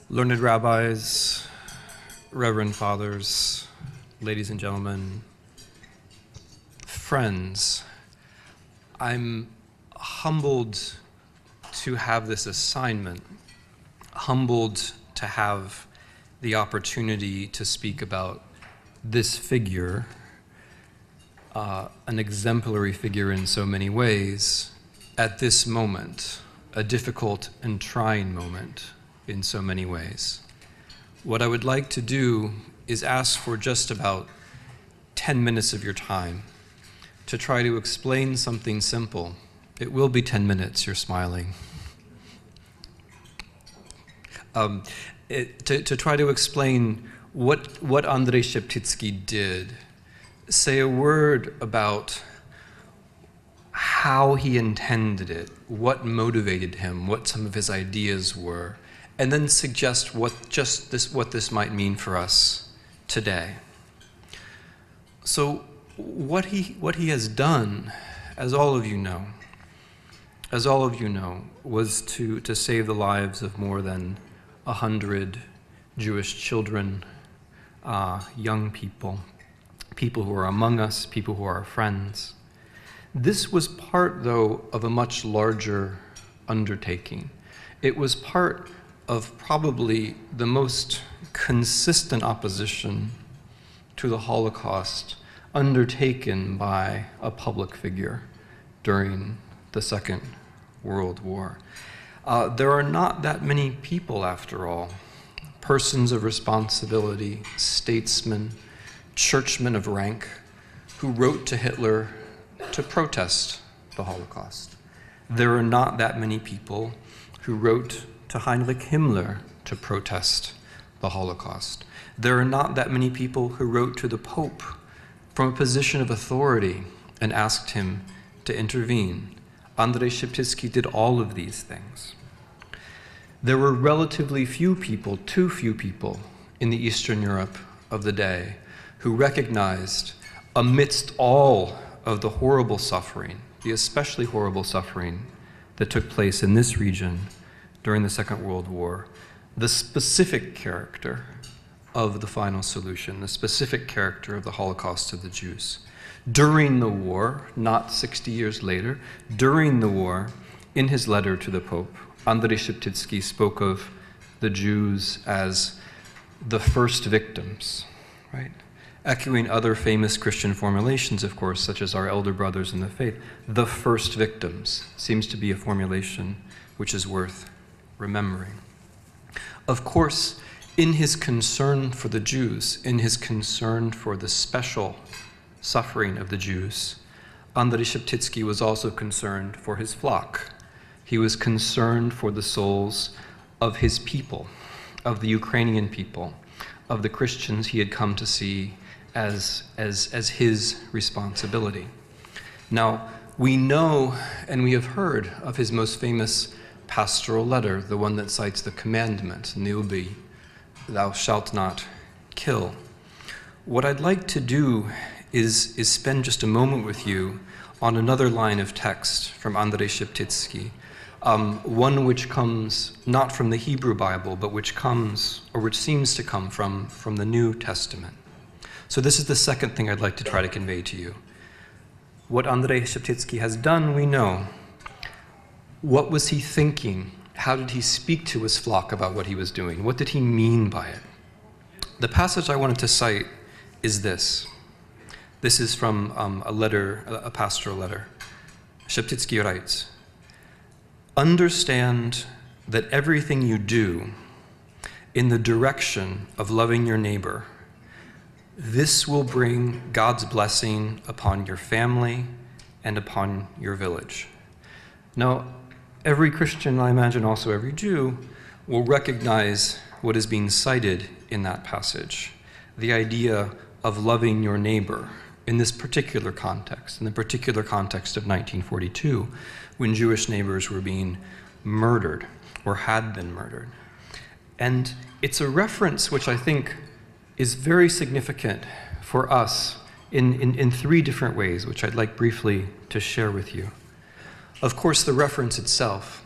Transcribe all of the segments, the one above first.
Learned rabbis, reverend fathers, ladies and gentlemen, friends, I'm humbled to have this assignment, humbled to have the opportunity to speak about this figure, an exemplary figure in so many ways, at this moment, a difficult and trying moment in so many ways. What I would like to do is ask for just about 10 minutes of your time to try to explain something simple. It will be 10 minutes, you're smiling. To try to explain what Andrey Sheptytsky did, say a word about how he intended it, what motivated him, what some of his ideas were, and then suggest what this might mean for us today. So what he has done, as all of you know, was to save the lives of more than 100 Jewish children, young people, people who are among us, people who are our friends. This was part, though, of a much larger undertaking. It was part of probably the most consistent opposition to the Holocaust undertaken by a public figure during the Second World War. There are not that many people, after all, persons of responsibility, statesmen, churchmen of rank, who wrote to Hitler to protest the Holocaust. There are not that many people who wrote to Heinrich Himmler to protest the Holocaust. There are not that many people who wrote to the Pope from a position of authority and asked him to intervene. Andrey Sheptytsky did all of these things. There were relatively few people, too few people, in the Eastern Europe of the day who recognized, amidst all of the horrible suffering, the especially horrible suffering that took place in this region during the Second World War, the specific character of the final solution, the specific character of the Holocaust of the Jews. During the war, not 60 years later, during the war, in his letter to the Pope, Andrey Sheptytsky spoke of the Jews as the first victims, right? Echoing other famous Christian formulations, of course, such as our elder brothers in the faith. The first victims seems to be a formulation which is worth remembering. Of course, in his concern for the Jews, in his concern for the special suffering of the Jews, Andrey Sheptytsky was also concerned for his flock. He was concerned for the souls of his people, of the Ukrainian people, of the Christians he had come to see as his responsibility. Now, we know and we have heard of his most famous pastoral letter, the one that cites the commandment, Nilbi, thou shalt not kill. What I'd like to do is spend just a moment with you on another line of text from Andrey Sheptytsky, one which comes not from the Hebrew Bible, but which comes, or which seems to come from the New Testament. So this is the second thing I'd like to try to convey to you. What Andrey Sheptytsky has done, we know. What was he thinking? How did he speak to his flock about what he was doing? What did he mean by it? The passage I wanted to cite is this. This is from a pastoral letter. Sheptytsky writes, "Understand that everything you do in the direction of loving your neighbor, this will bring God's blessing upon your family and upon your village." Now, every Christian, I imagine also every Jew, will recognize what is being cited in that passage, the idea of loving your neighbor in this particular context, in the particular context of 1942, when Jewish neighbors were being murdered or had been murdered. And it's a reference which I think is very significant for us in three different ways, which I'd like briefly to share with you. Of course, the reference itself,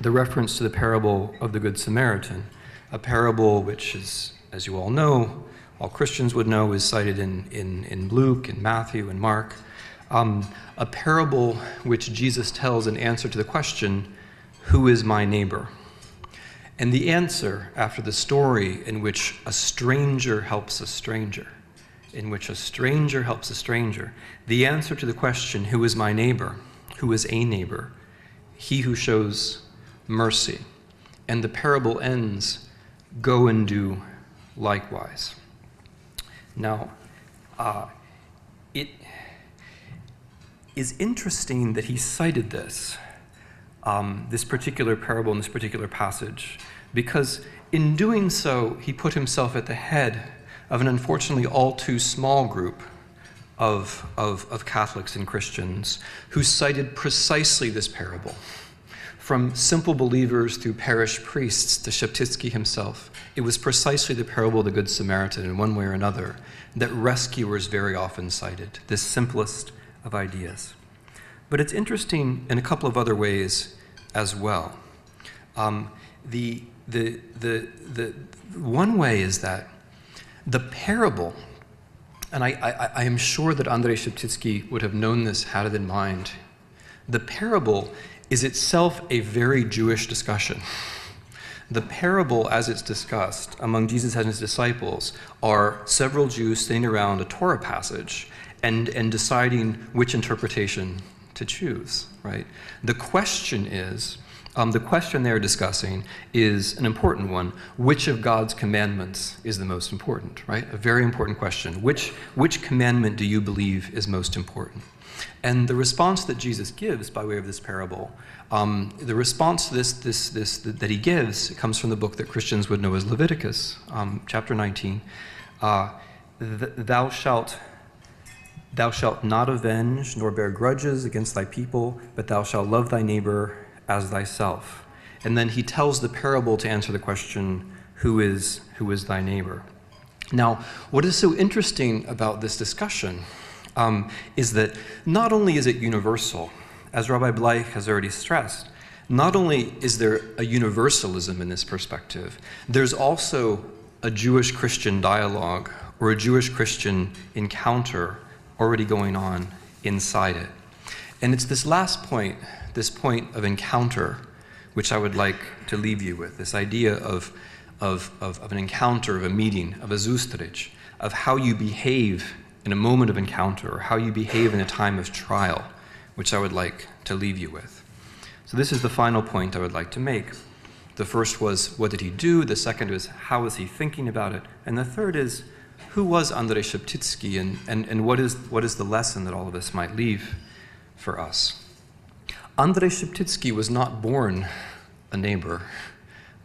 the reference to the parable of the Good Samaritan, a parable which is, as you all know, all Christians would know, is cited in Luke and Matthew and Mark. A parable which Jesus tells in answer to the question, who is my neighbor? And the answer, after the story in which a stranger helps a stranger, the answer to the question, who is my neighbor? Who is a neighbor? He who shows mercy. And the parable ends, go and do likewise. Now, it is interesting that he cited this particular parable in this particular passage, because in doing so, he put himself at the head of an unfortunately all too small group of Catholics and Christians who cited precisely this parable. From simple believers through parish priests to Sheptytsky himself, it was precisely the parable of the Good Samaritan in one way or another that rescuers very often cited, this simplest of ideas. But it's interesting in a couple of other ways as well. The one way is that the parable, and I am sure that Andrey Sheptytsky would have known this, had it in mind, the parable is itself a very Jewish discussion. The parable, as it's discussed among Jesus and his disciples, are several Jews sitting around a Torah passage and deciding which interpretation to choose, right? The question they're discussing is an important one. Which of God's commandments is the most important, right? A very important question. Which commandment do you believe is most important? And the response that Jesus gives by way of this parable, the response to this that he gives, it comes from the book that Christians would know as Leviticus, chapter 19. Thou shalt not avenge nor bear grudges against thy people, but thou shalt love thy neighbor as thyself. And then he tells the parable to answer the question, who is thy neighbor? Now, what is so interesting about this discussion is that not only is it universal, as Rabbi Bleich has already stressed, not only is there a universalism in this perspective, there's also a Jewish-Christian dialogue or a Jewish-Christian encounter already going on inside it. And it's this last point, this point of encounter, which I would like to leave you with, this idea of an encounter, of a meeting, of a zustrich, of how you behave in a moment of encounter, or how you behave in a time of trial, which I would like to leave you with. So this is the final point I would like to make. The first was, what did he do? The second is, how was he thinking about it? And the third is, who was Andrey Sheptytsky, and what is the lesson that all of this might leave for us? Andrey Sheptytsky was not born a neighbor.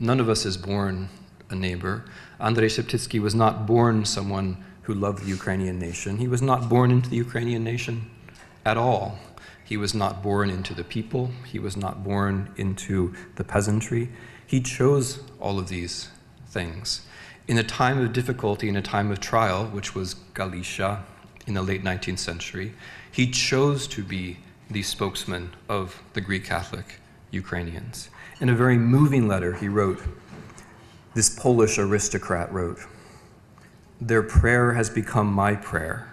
None of us is born a neighbor. Andrey Sheptytsky was not born someone who loved the Ukrainian nation. He was not born into the Ukrainian nation at all. He was not born into the people. He was not born into the peasantry. He chose all of these things. In a time of difficulty, in a time of trial, which was Galicia in the late 19th century, he chose to be the spokesman of the Greek Catholic Ukrainians. In a very moving letter he wrote, this Polish aristocrat wrote, "Their prayer has become my prayer.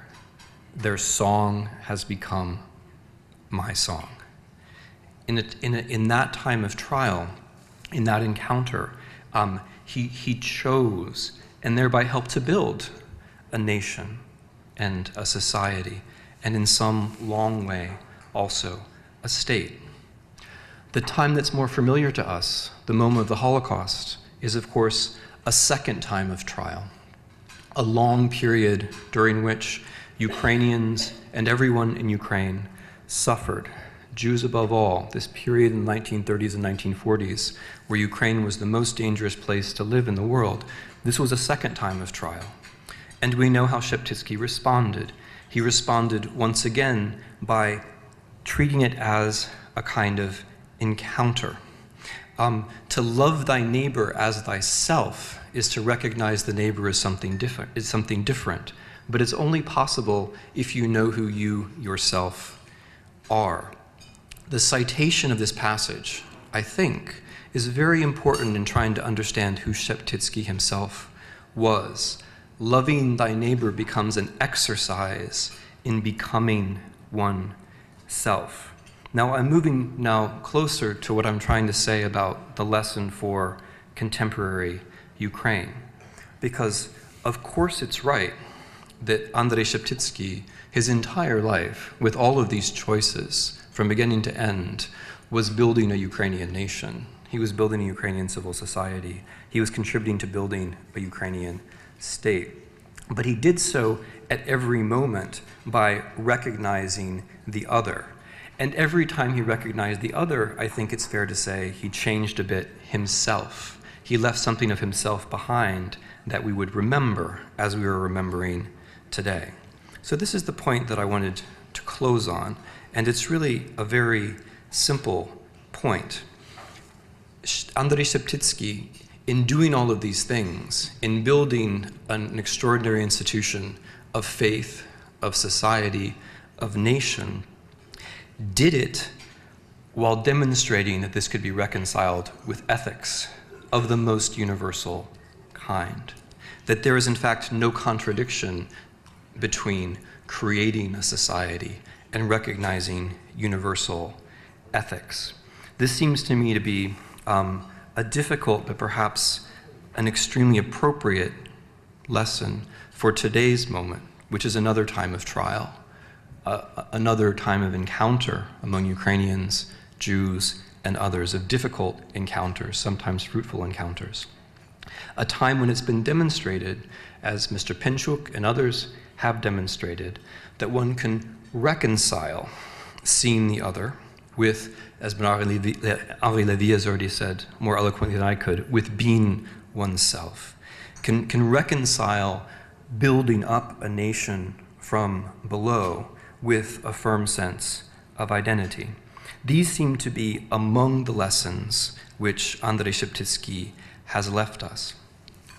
Their song has become my song." In that time of trial, in that encounter, he chose and thereby helped to build a nation and a society, and in some long way also a state. The time that's more familiar to us, the moment of the Holocaust, is of course a second time of trial, a long period during which Ukrainians and everyone in Ukraine suffered, Jews above all, this period in the 1930s and 1940s where Ukraine was the most dangerous place to live in the world. This was a second time of trial. And we know how Sheptytsky responded. He responded once again by treating it as a kind of encounter. To love thy neighbor as thyself is to recognize the neighbor as something different, but it's only possible if you know who you yourself are. The citation of this passage, I think, is very important in trying to understand who Sheptytsky himself was. Loving thy neighbor becomes an exercise in becoming oneself. Now, I'm moving now closer to what I'm trying to say about the lesson for contemporary Ukraine. Because, of course, it's right that Andrey Sheptytsky, his entire life, with all of these choices, from beginning to end, was building a Ukrainian nation. He was building a Ukrainian civil society. He was contributing to building a Ukrainian state. But he did so at every moment by recognizing the other. And every time he recognized the other, I think it's fair to say he changed a bit himself. He left something of himself behind that we would remember as we were remembering today. So this is the point that I wanted to close on, and it's really a very simple point. Andrey Sheptytsky, in doing all of these things, in building an extraordinary institution of faith, of society, of nation, did it while demonstrating that this could be reconciled with ethics of the most universal kind. That there is in fact no contradiction between creating a society and recognizing universal ethics. This seems to me to be a difficult but perhaps an extremely appropriate lesson for today's moment, which is another time of trial, another time of encounter among Ukrainians, Jews, and others, of difficult encounters, sometimes fruitful encounters. A time when it's been demonstrated, as Mr. Pinchuk and others have demonstrated, that one can reconcile seeing the other with, as Henri Lévy has already said more eloquently than I could, with being oneself. Can reconcile building up a nation from below with a firm sense of identity. These seem to be among the lessons which Andrey Sheptytsky has left us.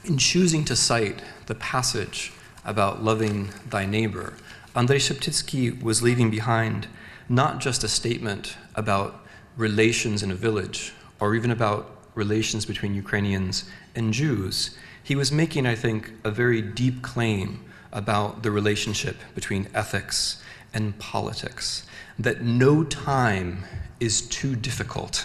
In choosing to cite the passage about loving thy neighbor, Andrey Sheptytsky was leaving behind not just a statement about relations in a village, or even about relations between Ukrainians and Jews. He was making, I think, a very deep claim about the relationship between ethics and politics, that no time is too difficult.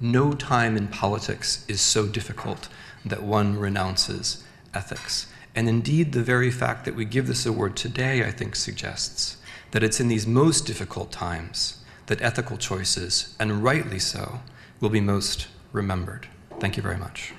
No time in politics is so difficult that one renounces ethics. And indeed, the very fact that we give this award today, I think, suggests that it's in these most difficult times that ethical choices, and rightly so, will be most remembered. Thank you very much.